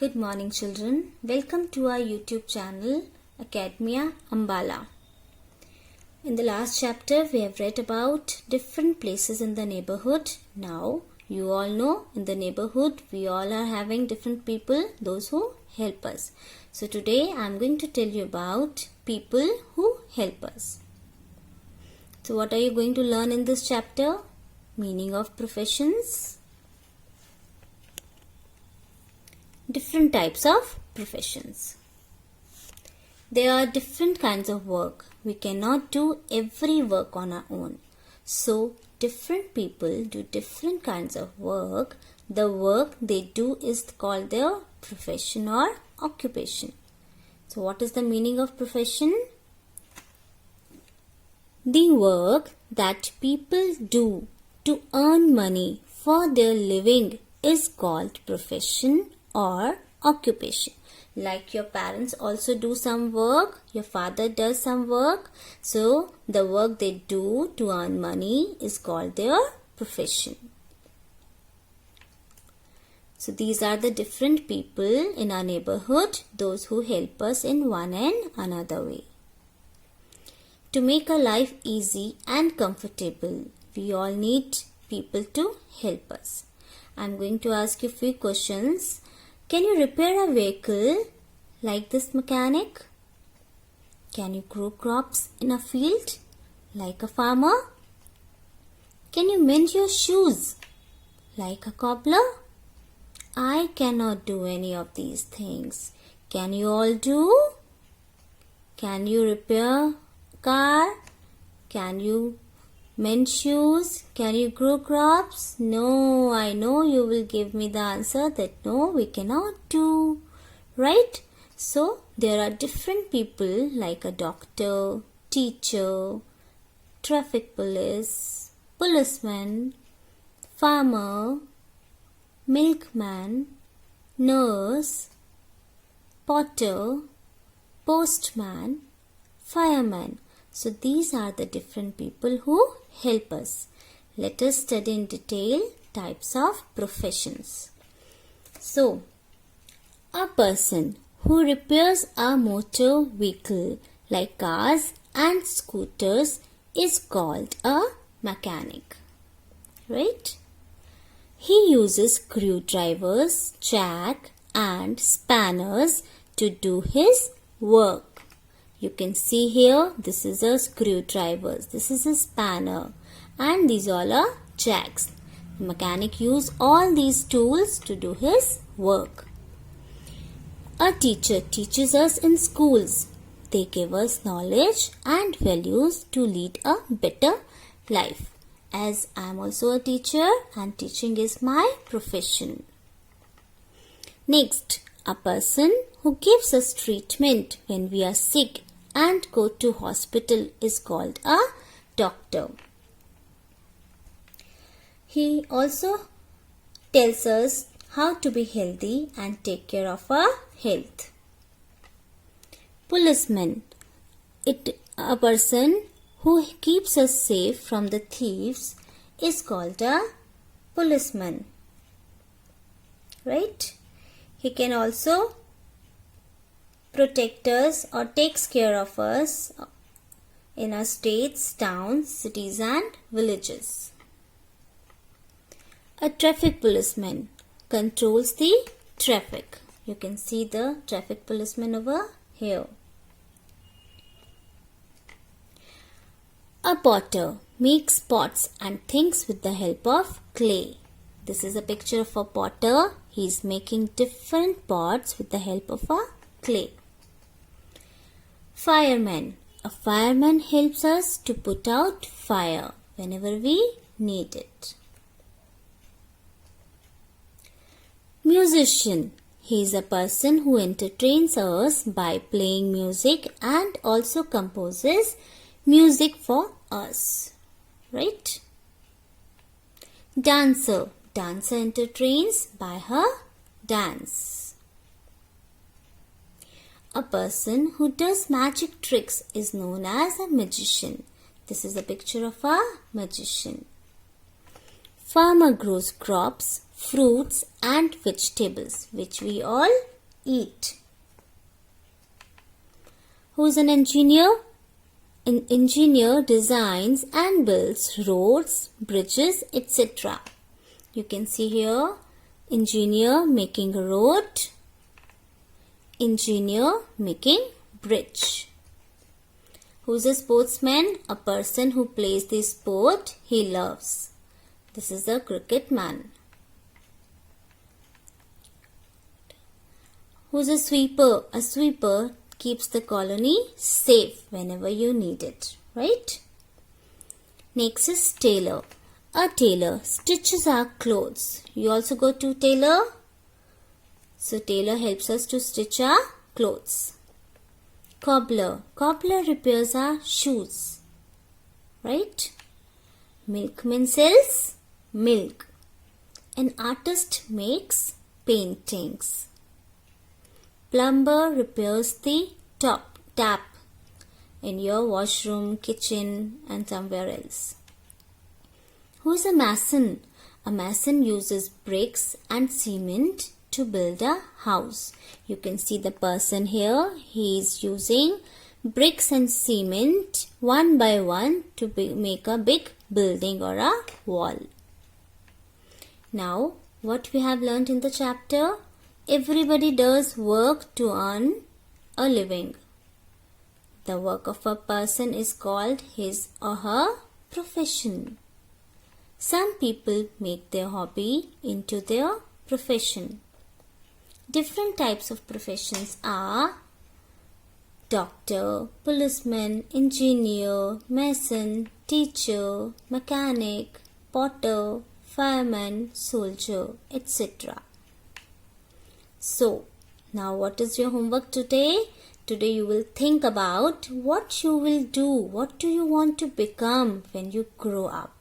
Good morning children. Welcome to our YouTube channel Academia Ambala. In the last chapter we have read about different places in the neighborhood. Now you all know in the neighborhood we all are having different people, those who help us. So today I am going to tell you about people who help us. So what are you going to learn in this chapter? Meaning of professions. Different types of professions. There are different kinds of work. We cannot do every work on our own. So different people do different kinds of work. The work they do is called their profession or occupation. So what is the meaning of profession? The work that people do to earn money for their living is called profession or occupation. Like your parents also do some work, your father does some work. So the work they do to earn money is called their profession. So these are the different people in our neighborhood, those who help us in one and another way. To make our life easy and comfortable, we all need people to help us. I am going to ask you a few questions. Can you repair a vehicle like this mechanic? Can you grow crops in a field like a farmer? Can you mend your shoes like a cobbler? I cannot do any of these things. Can you all do? Can you repair a car? Can you mend shoes? Can you grow crops? No, I know you will give me the answer that no, we cannot do. Right? So, there are different people like a doctor, teacher, traffic police, policeman, farmer, milkman, nurse, potter, postman, fireman. So these are the different people who help us. Let us study in detail types of professions. So, a person who repairs a motor vehicle like cars and scooters is called a mechanic. Right? He uses screwdrivers, jack and spanners to do his work. You can see here, this is a screwdriver, this is a spanner, and these all are jacks. The mechanic uses all these tools to do his work. A teacher teaches us in schools. They give us knowledge and values to lead a better life. As I am also a teacher and teaching is my profession. Next, a person who gives us treatment when we are sick and go to hospital is called a doctor. He also tells us how to be healthy and take care of our health. Policeman. A person who keeps us safe from the thieves is called a policeman. Right? He can also protect us or takes care of us in our states, towns, cities and villages. A traffic policeman controls the traffic. You can see the traffic policeman over here. A potter makes pots and things with the help of clay. This is a picture of a potter. He is making different pots with the help of a clay. Fireman. A fireman helps us to put out fire whenever we need it. Musician. He is a person who entertains us by playing music and also composes music for us. Right? Dancer. Dancer entertains by her dance. A person who does magic tricks is known as a magician. This is a picture of a magician. Farmer grows crops fruits and vegetables, which we all eat. Who is an engineer? An engineer designs and builds roads, bridges, etc. You can see here, engineer making a road, engineer making bridge. Who's a sportsman? A person who plays the sport he loves. This is a cricket man. Who's a sweeper? A sweeper keeps the colony safe whenever you need it, right? Next is tailor. A tailor stitches our clothes. You also go to tailor. So tailor helps us to stitch our clothes. Cobbler. Cobbler repairs our shoes, right? Milkman sells milk. An artist makes paintings. Plumber repairs the tap in your washroom, kitchen and somewhere else. Who is a mason? A mason uses bricks and cement to build a house. You can see the person here. He is using bricks and cement one by one to make a big building or a wall. Now, what we have learnt in the chapter? Everybody does work to earn a living. The work of a person is called his or her profession. Some people make their hobby into their profession. Different types of professions are doctor, policeman, engineer, mason, teacher, mechanic, potter, fireman, soldier, etc. So, now what is your homework today? Today you will think about what you will do. What do you want to become when you grow up?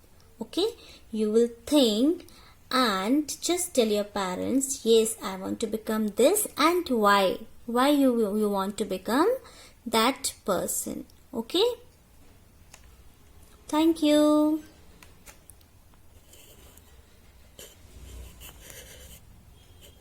Okay? You will think and just tell your parents, yes, I want to become this and why. Why you want to become that person. Okay? Thank you.